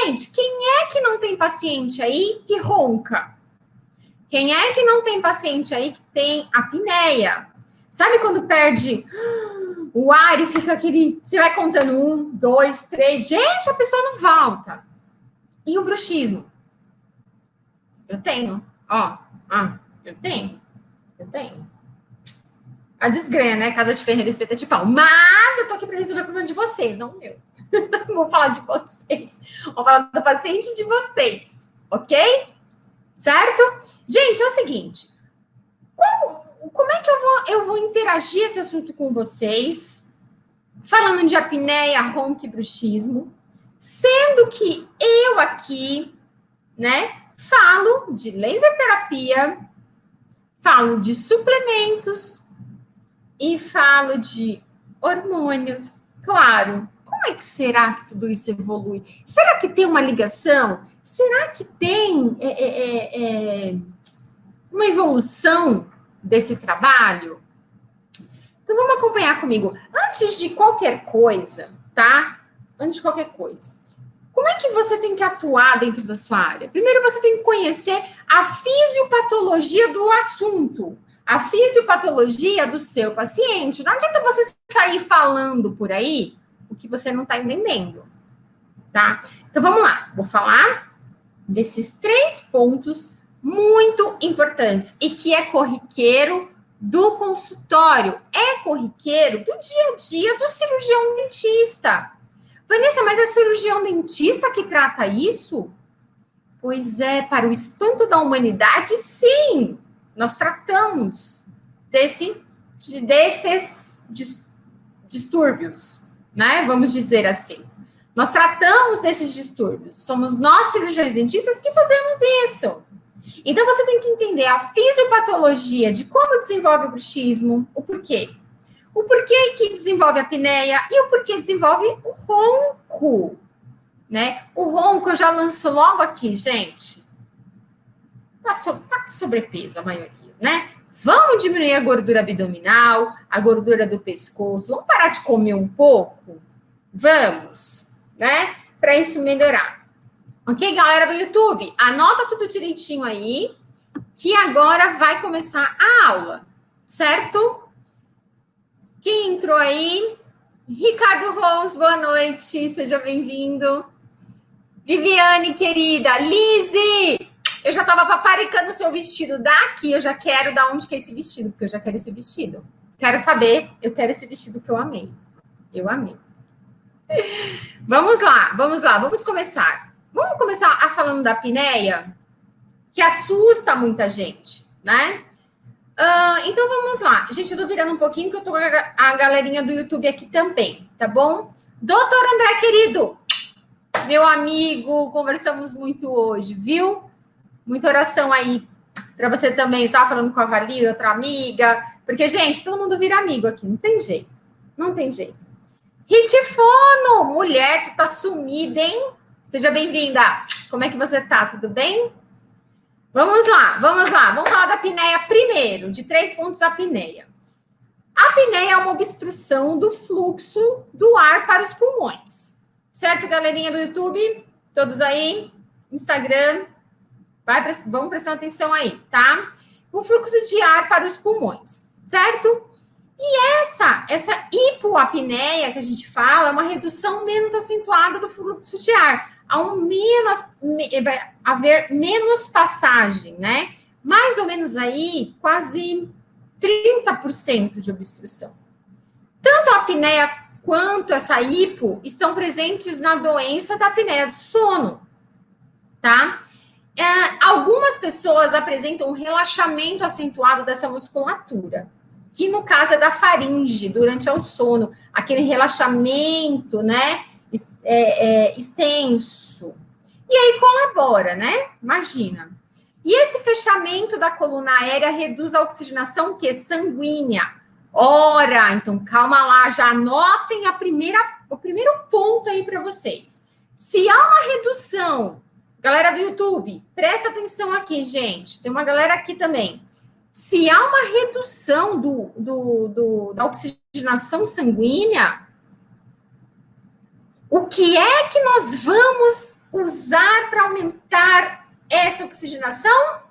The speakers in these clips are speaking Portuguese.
Gente, quem é que não tem paciente aí que ronca? Quem é que não tem paciente aí que tem apneia? Sabe quando perde o ar e fica aquele... Você vai contando 1, 2, 3. Gente, a pessoa não volta. E o bruxismo? Eu tenho. Ó, eu tenho. A desgranha, né? Casa de ferreiro, espeta de pau. Mas eu tô aqui para resolver o problema de vocês, não o meu. Vou falar de vocês. Vou falar do paciente de vocês. Ok? Certo? Gente, é o seguinte. Como é que eu vou interagir esse assunto com vocês? Falando de apneia, ronco e bruxismo. Sendo que eu aqui, né? Falo de laser terapia. Falo de suplementos. E falo de hormônios. Claro, como é que será que tudo isso evolui? Será que tem uma ligação? Será que tem uma evolução desse trabalho? Então, vamos acompanhar comigo. Antes de qualquer coisa, tá? Antes de qualquer coisa. Como é que você tem que atuar dentro da sua área? Primeiro, você tem que conhecer a fisiopatologia do assunto. A fisiopatologia do seu paciente. Não adianta você sair falando por aí o que você não está entendendo, tá? Então, vamos lá. Vou falar desses 3 pontos muito importantes e que é corriqueiro do consultório, é corriqueiro do dia a dia do cirurgião dentista. Vanessa, mas é cirurgião dentista que trata isso? Pois é, para o espanto da humanidade, sim. Nós tratamos desses distúrbios, né? Vamos dizer assim. Nós tratamos desses distúrbios. Somos nós, cirurgiões dentistas, que fazemos isso. Então, você tem que entender a fisiopatologia de como desenvolve o bruxismo, o porquê. O porquê que desenvolve a apneia e o porquê desenvolve o ronco, né? O ronco eu já lanço logo aqui, gente. Tá com sobrepeso a maioria, né? Vamos diminuir a gordura abdominal, a gordura do pescoço. Vamos parar de comer um pouco? Vamos, né? Para isso melhorar. Ok, galera do YouTube? Anota tudo direitinho aí, que agora vai começar a aula, certo? Quem entrou aí? Ricardo Rons, boa noite, seja bem-vindo. Viviane, querida. Lise, eu já estava paparicando o seu vestido daqui, eu já quero dar onde que é esse vestido, porque eu já quero esse vestido. Quero saber, eu quero esse vestido que eu amei. Eu amei. Vamos lá, vamos começar. Vamos começar a falando da apneia, que assusta muita gente, né? Então, vamos lá. Gente, eu tô virando um pouquinho, que eu tô com a galerinha do YouTube aqui também, tá bom? Doutor André, querido, meu amigo, conversamos muito hoje, viu? Muita oração aí para você também. Estava falando com a Vali, outra amiga, porque, gente, todo mundo vira amigo aqui, não tem jeito, não tem jeito. Ritifono, mulher, tu tá sumida, hein? Seja bem-vinda. Como é que você tá? Tudo bem? Vamos lá. Vamos falar da apneia primeiro, de 3 pontos a apneia. A apneia é uma obstrução do fluxo do ar para os pulmões. Certo, galerinha do YouTube? Todos aí? Instagram? Vamos prestando atenção aí, tá? O fluxo de ar para os pulmões, certo? E essa hipoapneia que a gente fala é uma redução menos acentuada do fluxo de ar. Vai haver menos passagem, né? Mais ou menos aí, quase 30% de obstrução. Tanto a apneia quanto essa hipo estão presentes na doença da apneia do sono, tá? Algumas pessoas apresentam um relaxamento acentuado dessa musculatura, que no caso é da faringe, durante o sono, aquele relaxamento, né, extenso. E aí colabora, né? Imagina. E esse fechamento da coluna aérea reduz a oxigenação sanguínea. Ora, então calma lá, já anotem o primeiro ponto aí para vocês. Se há uma redução, galera do YouTube, presta atenção aqui, gente. Tem uma galera aqui também. Se há uma redução da oxigenação sanguínea, o que é que nós vamos usar para aumentar essa oxigenação?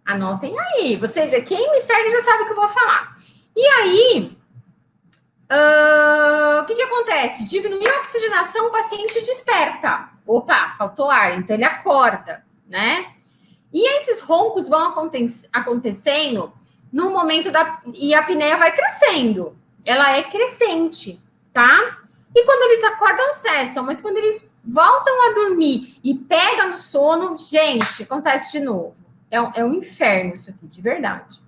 Anotem aí. Você, quem me segue já sabe o que eu vou falar. E aí, o que acontece? Diminuiu a oxigenação, o paciente desperta. Opa, faltou ar, então ele acorda, né? E esses roncos vão acontecendo no momento e a apneia vai crescendo. Ela é crescente, tá? E quando eles acordam, cessam. Mas quando eles voltam a dormir e pegam no sono, gente, acontece de novo. É um inferno isso aqui, de verdade.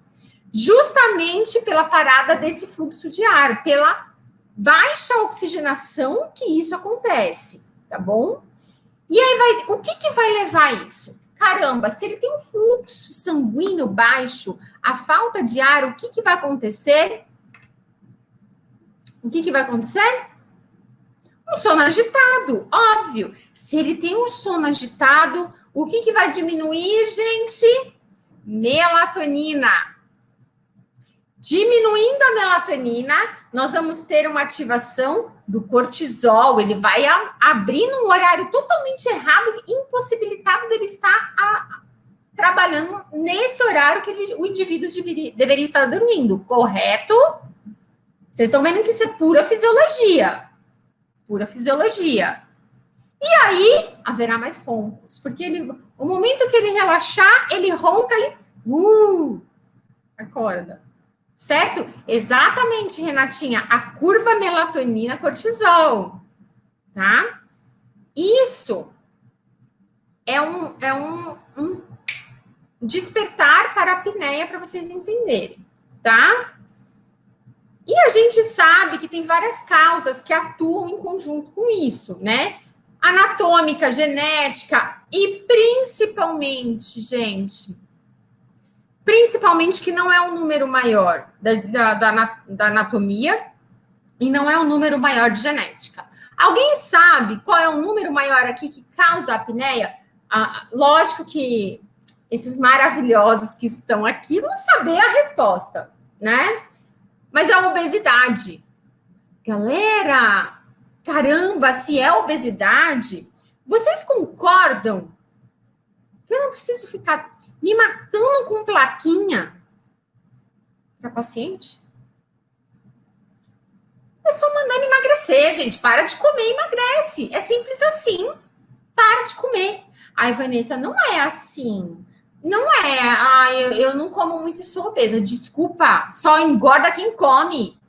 Justamente pela parada desse fluxo de ar, pela baixa oxigenação que isso acontece, tá bom? E aí o que vai levar a isso? Caramba, se ele tem um fluxo sanguíneo baixo, a falta de ar, o que vai acontecer? O que vai acontecer? Um sono agitado, óbvio. Se ele tem um sono agitado, o que vai diminuir, gente? Melatonina. Diminuindo a melatonina, nós vamos ter uma ativação do cortisol. Ele vai abrir num horário totalmente errado, impossibilitado dele estar trabalhando nesse horário que o indivíduo deveria estar dormindo, correto? Vocês estão vendo que isso é pura fisiologia. Pura fisiologia. E aí, haverá mais roncos. Porque o momento que ele relaxar, ele ronca e... acorda. Certo? Exatamente, Renatinha. A curva melatonina-cortisol. Tá? Isso é um despertar para a apneia, para vocês entenderem. Tá? E a gente sabe que tem várias causas que atuam em conjunto com isso, né? Anatômica, genética e principalmente, gente, principalmente que não é o número maior da anatomia e não é o número maior de genética. Alguém sabe qual é o número maior aqui que causa a apneia? Lógico que esses maravilhosos que estão aqui vão saber a resposta, né? Mas é a obesidade. Galera, caramba, se é obesidade, vocês concordam que eu não preciso ficar me matando com plaquinha para paciente? É só mandando emagrecer, gente. Para de comer e emagrece. É simples assim. Para de comer. Ai, Vanessa, não é assim. Não é. Eu não como muito e sou obesa. Desculpa, só engorda quem come.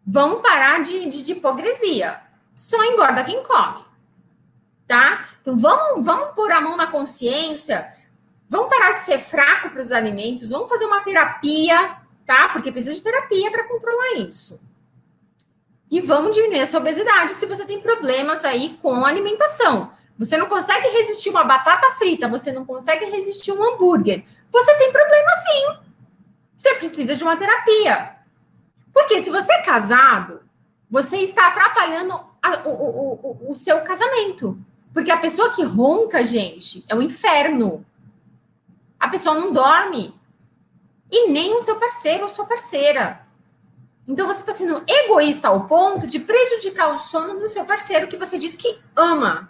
Vamos parar de hipocrisia. Só engorda quem come. Tá? Então, vamos pôr a mão na consciência. Vamos parar de ser fraco para os alimentos. Vamos fazer uma terapia, tá? Porque precisa de terapia para controlar isso. E vamos diminuir essa obesidade se você tem problemas aí com a alimentação. Você não consegue resistir uma batata frita, você não consegue resistir um hambúrguer. Você tem problema sim. Você precisa de uma terapia. Porque se você é casado, você está atrapalhando o seu casamento. Porque a pessoa que ronca, gente, é um inferno. A pessoa não dorme. E nem o seu parceiro ou sua parceira. Então, você está sendo egoísta ao ponto de prejudicar o sono do seu parceiro que você diz que ama.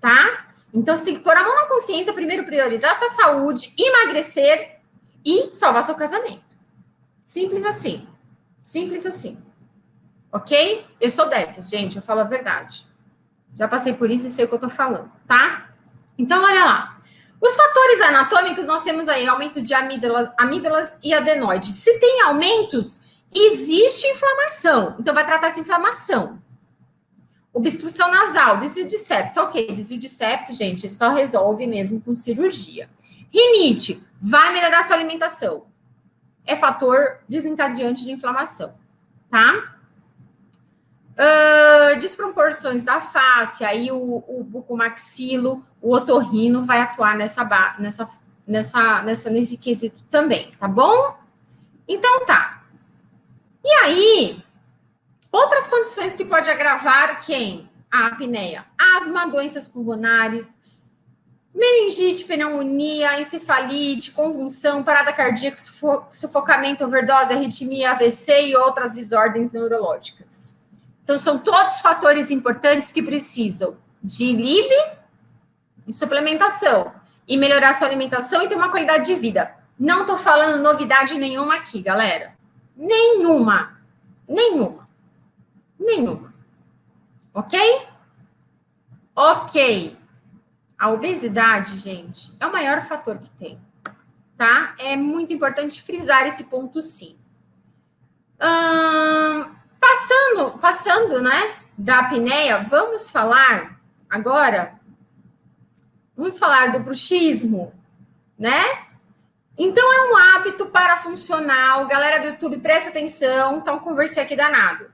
Tá? Então, você tem que pôr a mão na consciência, primeiro priorizar a sua saúde, emagrecer e salvar seu casamento. Simples assim. Simples assim. Ok? Eu sou dessas, gente, eu falo a verdade. Já passei por isso e sei o que eu tô falando, tá? Então, olha lá. Os fatores anatômicos, nós temos aí aumento de amígdalas e adenoides. Se tem aumentos, existe inflamação. Então, vai tratar essa inflamação. Obstrução nasal, desvio de septo. Ok, desvio de septo, gente, só resolve mesmo com cirurgia. Rinite, vai melhorar sua alimentação. É fator desencadeante de inflamação, tá? Desproporções da face, aí o bucomaxilo, o otorrino vai atuar nesse quesito também, tá bom? Então tá. E aí, outras condições que pode agravar quem? A apneia. Asma, doenças pulmonares, meningite, pneumonia, encefalite, convulsão, parada cardíaca, sufocamento, overdose, arritmia, AVC e outras desordens neurológicas. Então, são todos fatores importantes que precisam de LIB e suplementação. E melhorar sua alimentação e ter uma qualidade de vida. Não tô falando novidade nenhuma aqui, galera. Nenhuma. Ok? Ok. A obesidade, gente, é o maior fator que tem. Tá? É muito importante frisar esse ponto, sim. Passando, né, da apneia, vamos falar do bruxismo, né? Então, é um hábito parafuncional. Galera do YouTube, presta atenção. Então, conversei aqui danado.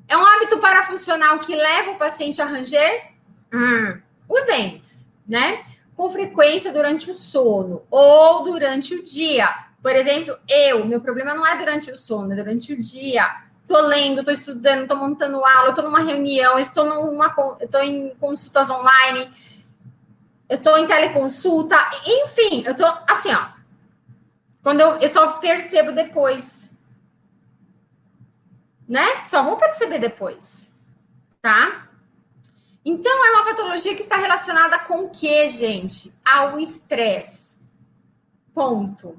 É um hábito parafuncional que leva o paciente a ranger os dentes, né? Com frequência durante o sono ou durante o dia. Por exemplo, meu problema não é durante o sono, é durante o dia. Tô lendo, tô estudando, tô montando aula, tô numa reunião, eu tô em consultas online, eu tô em teleconsulta, enfim, eu tô assim, ó. Quando eu só percebo depois, né? Só vou perceber depois, tá? Então, é uma patologia que está relacionada com o quê, gente? Ao estresse. Ponto.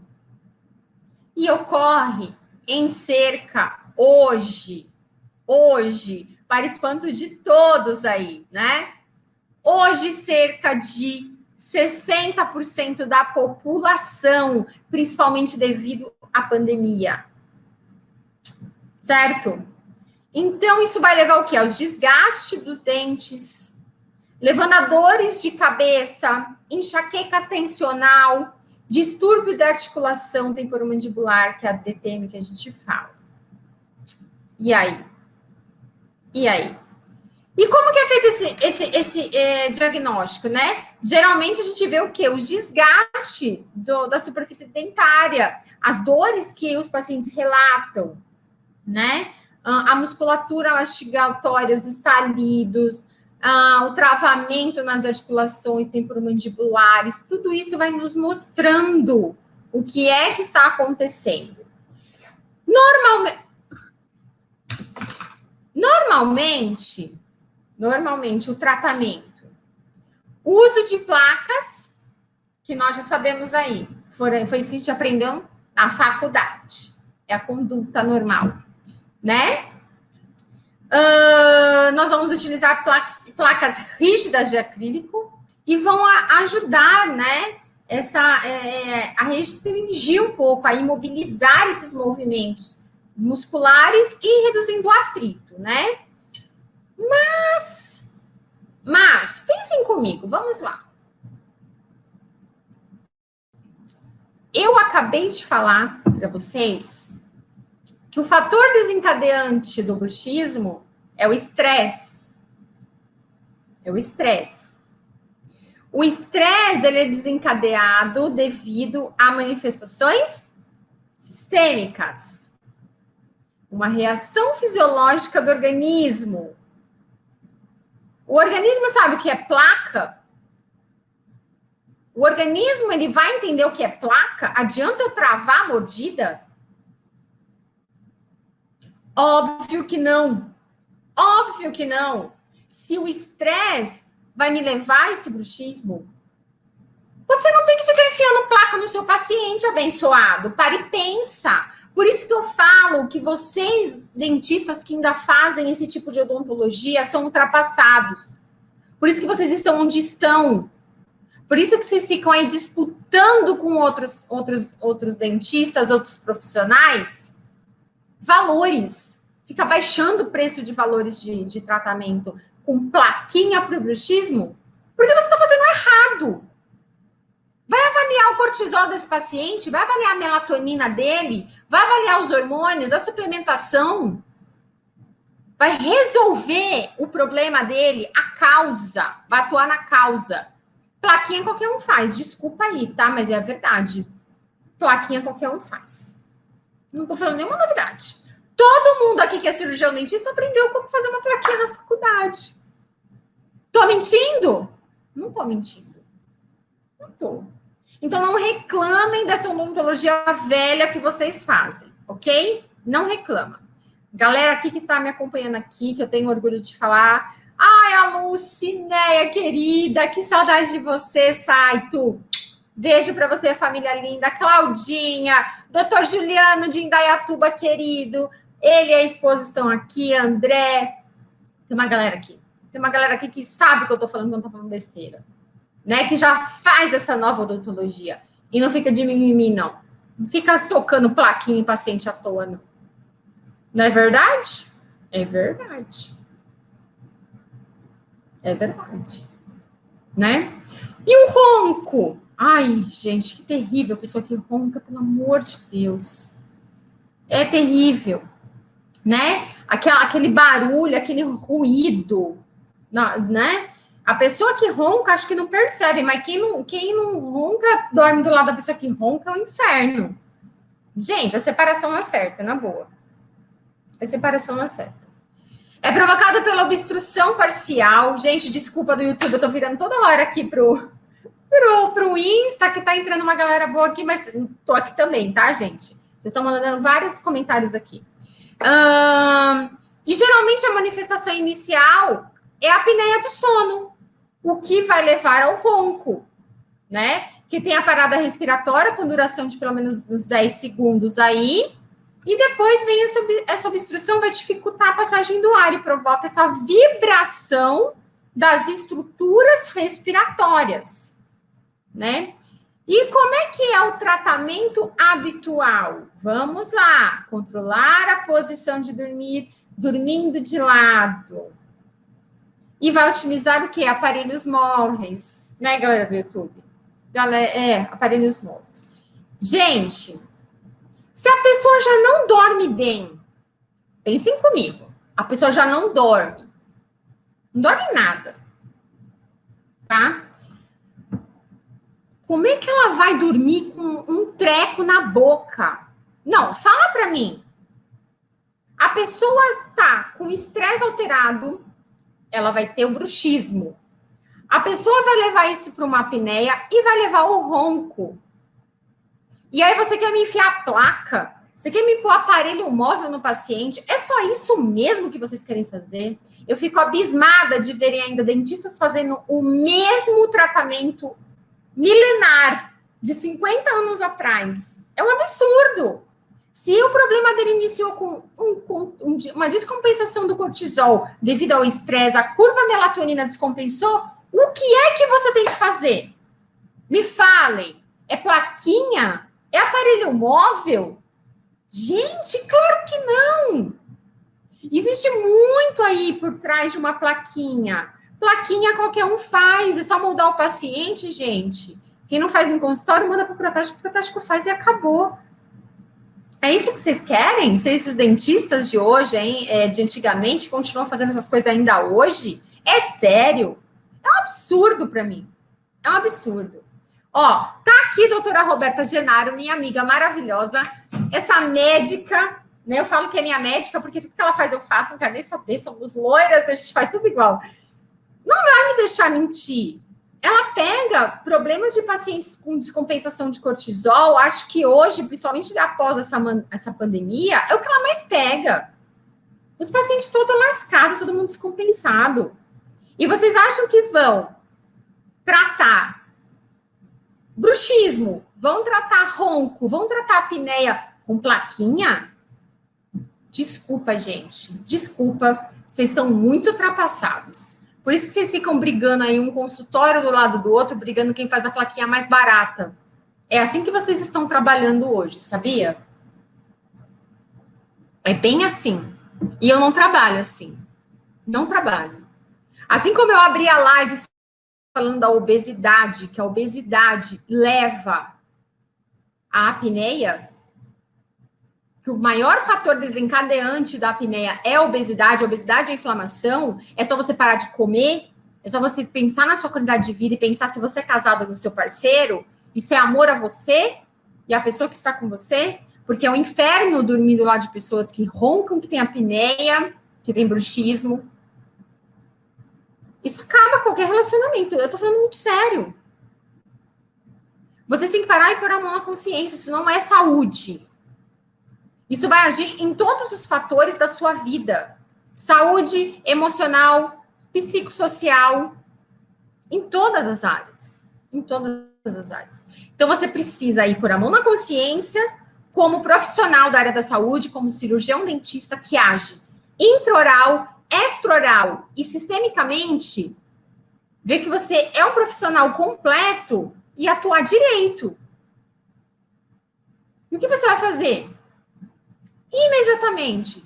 E ocorre em cerca, hoje, para espanto de todos aí, né? Hoje, cerca de 60% da população, principalmente devido à pandemia. Certo? Então, isso vai levar o quê? Ao desgaste dos dentes, levando a dores de cabeça, enxaqueca tensional, distúrbio da articulação temporomandibular, que é a DTM que a gente fala. E aí? E como que é feito esse diagnóstico, né? Geralmente a gente vê o quê? O desgaste da superfície dentária, as dores que os pacientes relatam, né? A musculatura mastigatória, os estalidos, o travamento nas articulações temporomandibulares, tudo isso vai nos mostrando o que é que está acontecendo. Normalmente o tratamento, o uso de placas, que nós já sabemos aí, foi isso que a gente aprendeu na faculdade, é a conduta normal, né? Nós vamos utilizar placas rígidas de acrílico e vão ajudar, né, a restringir um pouco, a imobilizar esses movimentos musculares e reduzindo o atrito, né? Mas pensem comigo, vamos lá. Eu acabei de falar para vocês que o fator desencadeante do bruxismo é o estresse. O estresse, ele é desencadeado devido a manifestações sistêmicas. Uma reação fisiológica do organismo. O organismo sabe o que é placa? O organismo, ele vai entender o que é placa? Adianta eu travar a mordida? Óbvio que não. Se o estresse vai me levar a esse bruxismo, você não tem que ficar enfiando placa no seu paciente abençoado. Para e pensa. Por isso que eu falo que vocês, dentistas que ainda fazem esse tipo de odontologia, são ultrapassados. Por isso que vocês estão onde estão. Por isso que vocês ficam aí disputando com outros dentistas, outros profissionais, valores. Fica baixando o preço de valores de tratamento com plaquinha para o bruxismo, porque você está fazendo errado. Vai avaliar o cortisol desse paciente, vai avaliar a melatonina dele, vai avaliar os hormônios, a suplementação. Vai resolver o problema dele, a causa, vai atuar na causa. Plaquinha qualquer um faz, desculpa aí, tá? Mas é a verdade. Plaquinha qualquer um faz. Não tô falando nenhuma novidade. Todo mundo aqui que é cirurgião dentista aprendeu como fazer uma plaquinha na faculdade. Tô mentindo? Não tô mentindo. Não tô. Então, não reclamem dessa odontologia velha que vocês fazem, ok? Não reclama. Galera aqui que está me acompanhando aqui, que eu tenho orgulho de falar. Ai, a Lucinéia, querida, que saudade de você, Saito. Beijo para você, família linda. Claudinha, doutor Juliano de Indaiatuba, querido. Ele e a esposa estão aqui, André. Tem uma galera aqui. Tem uma galera aqui que sabe que eu estou falando quando estou falando besteira. Né? Que já faz essa nova odontologia. E não fica de mimimi, não. Não fica socando plaquinha em paciente à toa, não. Não é verdade? É verdade. É verdade. Né? E o ronco? Ai, gente, que terrível. Pessoa que ronca, pelo amor de Deus. É terrível. Né? Aquele barulho, aquele ruído, né? A pessoa que ronca, acho que não percebe, mas quem não ronca, dorme do lado da pessoa que ronca, é o inferno. Gente, a separação é certa, na boa. A separação é certa. É provocado pela obstrução parcial. Gente, desculpa do YouTube, eu tô virando toda hora aqui pro Insta, que tá entrando uma galera boa aqui, mas tô aqui também, tá, gente? Vocês estão mandando vários comentários aqui. E geralmente a manifestação inicial é a apneia do sono, o que vai levar ao ronco, né? Que tem a parada respiratória com duração de pelo menos uns 10 segundos aí, e depois vem essa obstrução, vai dificultar a passagem do ar e provoca essa vibração das estruturas respiratórias, né? E como é que é o tratamento habitual? Vamos lá, controlar a posição de dormir, dormindo de lado. E vai utilizar o quê? Aparelhos móveis, né, galera do YouTube? Aparelhos móveis. Gente, se a pessoa já não dorme bem, pensem comigo, a pessoa já não dorme nada, tá? Como é que ela vai dormir com um treco na boca? Não, fala pra mim. A pessoa tá com estresse alterado, ela vai ter o bruxismo. A pessoa vai levar isso para uma apneia e vai levar o ronco. E aí você quer me enfiar a placa? Você quer me pôr aparelho móvel no paciente? É só isso mesmo que vocês querem fazer? Eu fico abismada de verem ainda dentistas fazendo o mesmo tratamento milenar de 50 anos atrás. É um absurdo. Se o problema dele iniciou com uma descompensação do cortisol devido ao estresse, a curva melatonina descompensou, o que é que você tem que fazer? Me falem. É plaquinha? É aparelho móvel? Gente, claro que não. Existe muito aí por trás de uma plaquinha. Plaquinha qualquer um faz, é só moldar o paciente, gente. Quem não faz em consultório, manda para o protético faz e acabou. É isso que vocês querem? Ser esses dentistas de hoje, hein? De antigamente, continuam fazendo essas coisas ainda hoje? É sério? É um absurdo para mim. É um absurdo. Ó, tá aqui a doutora Roberta Genaro, minha amiga maravilhosa, essa médica, né? Eu falo que é minha médica, porque tudo que ela faz eu faço, não quero nem saber, somos loiras, a gente faz tudo igual. Não vai me deixar mentir. Ela pega problemas de pacientes com descompensação de cortisol, acho que hoje, principalmente após essa pandemia, é o que ela mais pega. Os pacientes todos lascados, todo mundo descompensado. E vocês acham que vão tratar bruxismo, vão tratar ronco, vão tratar apneia com plaquinha? Desculpa, gente. Desculpa, vocês estão muito ultrapassados. Por isso que vocês ficam brigando aí, um consultório do lado do outro, brigando quem faz a plaquinha mais barata. É assim que vocês estão trabalhando hoje, sabia? É bem assim. E eu não trabalho assim. Não trabalho. Assim como eu abri a live falando da obesidade, que a obesidade leva à apneia, que o maior fator desencadeante da apneia é a obesidade é a inflamação, é só você parar de comer, é só você pensar na sua qualidade de vida e pensar se você é casado com o seu parceiro, isso é amor a você e a pessoa que está com você, porque é um inferno dormir do lado de pessoas que roncam, que tem apneia, que tem bruxismo. Isso acaba com qualquer relacionamento, eu tô falando muito sério. Vocês têm que parar e pôr a mão na consciência, isso não é saúde. Isso vai agir em todos os fatores da sua vida. Saúde emocional, psicossocial, em todas as áreas. Em todas as áreas. Então, você precisa ir pôr a mão na consciência, como profissional da área da saúde, como cirurgião dentista que age intraoral, extraoral e sistemicamente, ver que você é um profissional completo e atuar direito. E o que você vai fazer? Imediatamente,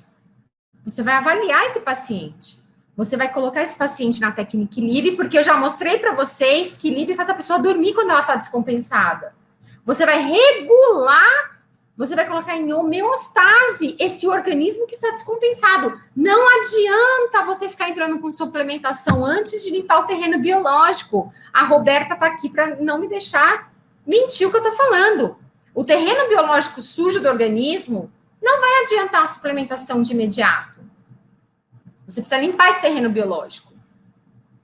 você vai avaliar esse paciente. Você vai colocar esse paciente na técnica Libre, porque eu já mostrei para vocês que Libre faz a pessoa dormir quando ela está descompensada. Você vai regular, você vai colocar em homeostase esse organismo que está descompensado. Não adianta você ficar entrando com suplementação antes de limpar o terreno biológico. A Roberta está aqui para não me deixar mentir o que eu estou falando. O terreno biológico sujo do organismo não vai adiantar a suplementação de imediato. Você precisa limpar esse terreno biológico.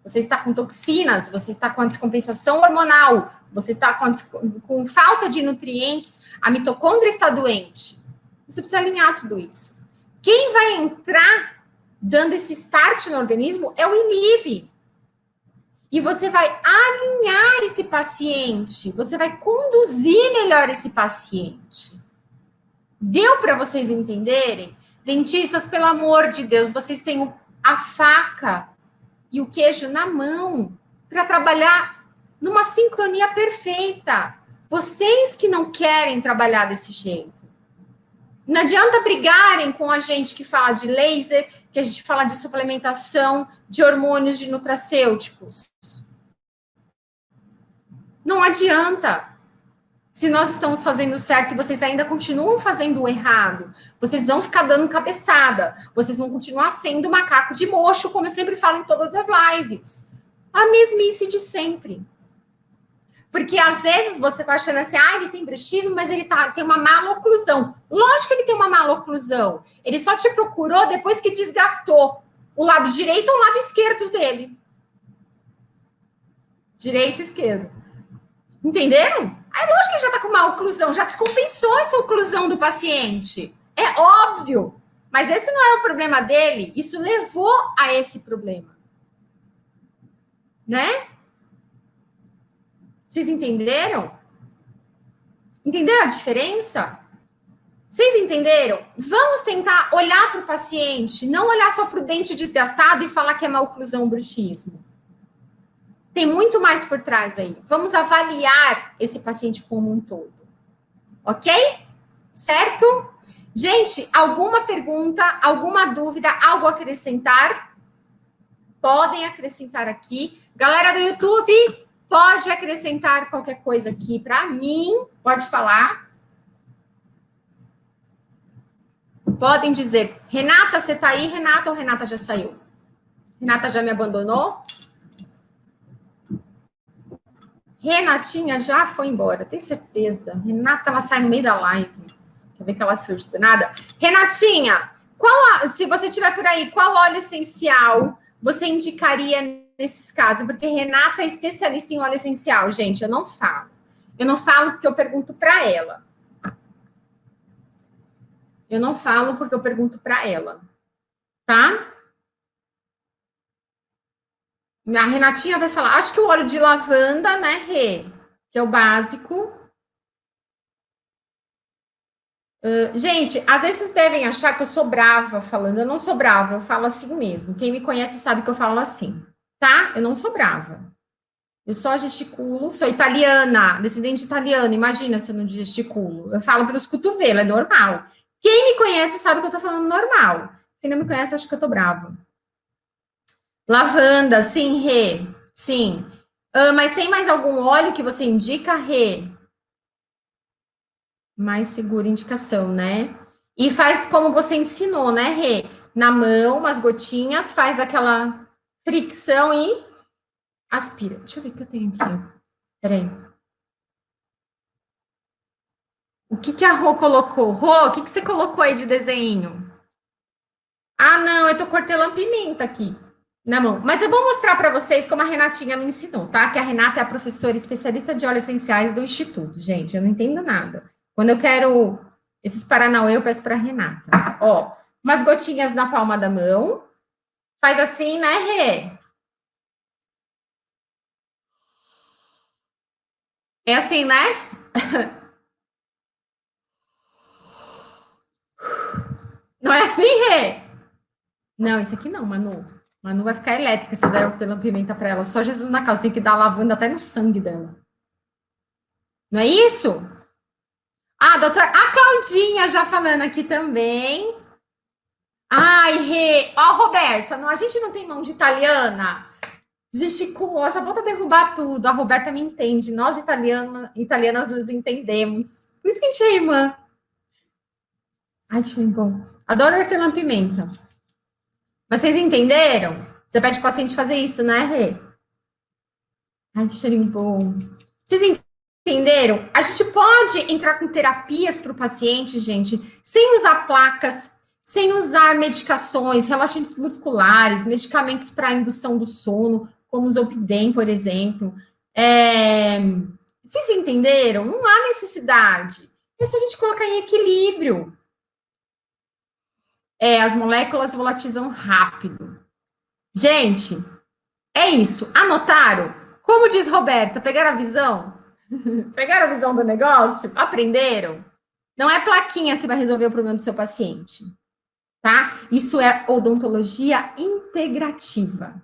Você está com toxinas, você está com a descompensação hormonal, você está com falta de nutrientes, a mitocôndria está doente. Você precisa alinhar tudo isso. Quem vai entrar dando esse start no organismo é o INIB. E você vai alinhar esse paciente, você vai conduzir melhor esse paciente. Deu para vocês entenderem? Dentistas, pelo amor de Deus, vocês têm a faca e o queijo na mão para trabalhar numa sincronia perfeita. Vocês que não querem trabalhar desse jeito. Não adianta brigarem com a gente que fala de laser, que a gente fala de suplementação, de hormônios, de nutracêuticos. Não adianta. Se nós estamos fazendo certo e vocês ainda continuam fazendo o errado, vocês vão ficar dando cabeçada, vocês vão continuar sendo macaco de mocho, como eu sempre falo em todas as lives. A mesmice de sempre. Porque às vezes você tá achando assim, ele tem bruxismo, mas ele tem uma maloclusão. Lógico que ele tem uma maloclusão. Ele só te procurou depois que desgastou o lado direito ou o lado esquerdo dele. Direito e esquerdo. Entenderam? Aí, lógico que ele já está com uma oclusão, já descompensou essa oclusão do paciente. É óbvio. Mas esse não é o problema dele. Isso levou a esse problema. Né? Vocês entenderam? Entenderam a diferença? Vocês entenderam? Vamos tentar olhar para o paciente, não olhar só para o dente desgastado e falar que é uma oclusão bruxismo. Tem muito mais por trás aí. Vamos avaliar esse paciente como um todo. Ok? Certo? Gente, alguma pergunta, alguma dúvida, algo a acrescentar? Podem acrescentar aqui. Galera do YouTube, pode acrescentar qualquer coisa aqui para mim. Pode falar. Podem dizer, Renata, você está aí, Renata, ou Renata já saiu? Renata já me abandonou? Renatinha já foi embora, tenho certeza. Renata, ela sai no meio da live. Quer ver que ela surge do nada? Renatinha, se você estiver por aí, qual óleo essencial você indicaria nesses casos? Porque Renata é especialista em óleo essencial, gente, eu não falo. Eu não falo porque eu pergunto para ela. Eu não falo porque eu pergunto para ela. Tá? A Renatinha vai falar, acho que o óleo de lavanda, né, Rê? Que é o básico. Gente, às vezes vocês devem achar que eu sou brava falando. Eu não sou brava, eu falo assim mesmo. Quem me conhece sabe que eu falo assim, tá? Eu não sou brava. Eu só gesticulo, sou italiana, descendente italiano, imagina se eu não gesticulo. Eu falo pelos cotovelos, é normal. Quem me conhece sabe que eu tô falando normal. Quem não me conhece acha que eu tô brava. Lavanda, sim, Rê, sim. Mas tem mais algum óleo que você indica, Rê? Mais segura indicação, né? E faz como você ensinou, né, Rê? Na mão, umas gotinhas, faz aquela fricção e aspira. Deixa eu ver o que eu tenho aqui. Peraí. O que a Rô colocou? Rô, o que você colocou aí de desenho? Ah, não, eu tô cortando pimenta aqui na mão. Mas eu vou mostrar para vocês como a Renatinha me ensinou, tá? Que a Renata é a professora especialista de óleos essenciais do Instituto. Gente, eu não entendo nada. Quando eu quero Esses Paranauê eu peço para Renata. Ó, umas gotinhas na palma da mão. Faz assim, né, Rê? É assim, né? Não é assim, Rê? Não, esse aqui não, Manu. Manu vai ficar elétrica se der hortelã-pimenta para ela. Só Jesus na causa, tem que dar lavanda até no sangue dela. Não é isso? Ah, doutora, a Claudinha já falando aqui também. Ai, Rê. Ó, Roberta, não, a gente não tem mão de italiana. Gesticulou, só falta derrubar tudo. A Roberta me entende. Nós, italianas, nos entendemos. Por isso que a gente é irmã. Ai, que bom. Adoro hortelã-pimenta. Vocês entenderam? Você pede pro paciente fazer isso, né, Rê? Ai, que cheirinho bom. Vocês entenderam? A gente pode entrar com terapias para o paciente, gente, sem usar placas, sem usar medicações, relaxantes musculares, medicamentos para indução do sono, como o Zolpidem, por exemplo. Vocês entenderam? Não há necessidade. É só a gente colocar em equilíbrio. As moléculas volatilizam rápido. Gente, é isso. Anotaram? Como diz Roberta, pegaram a visão? Pegaram a visão do negócio? Aprenderam? Não é plaquinha que vai resolver o problema do seu paciente, tá? Isso é odontologia integrativa,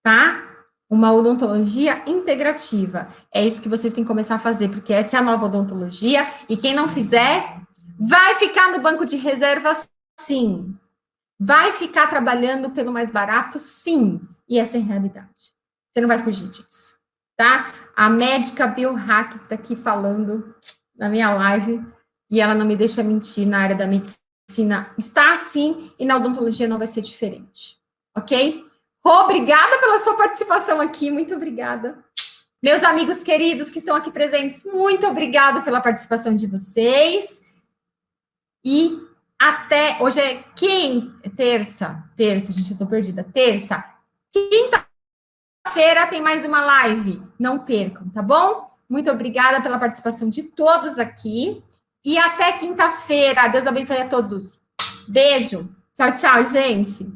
tá? Uma odontologia integrativa. É isso que vocês têm que começar a fazer, porque essa é a nova odontologia, e quem não fizer, vai ficar no banco de reservas, sim. Vai ficar trabalhando pelo mais barato, sim. E essa é a realidade. Você não vai fugir disso, tá? A médica biohack está aqui falando na minha live, e ela não me deixa mentir, na área da medicina está assim, e na odontologia não vai ser diferente, ok? Obrigada pela sua participação aqui, muito obrigada. Meus amigos queridos que estão aqui presentes, muito obrigada pela participação de vocês. E até, hoje é terça, gente, eu tô perdida, terça, quinta-feira tem mais uma live, não percam, tá bom? Muito obrigada pela participação de todos aqui, e até quinta-feira, Deus abençoe a todos. Beijo, tchau, tchau, gente.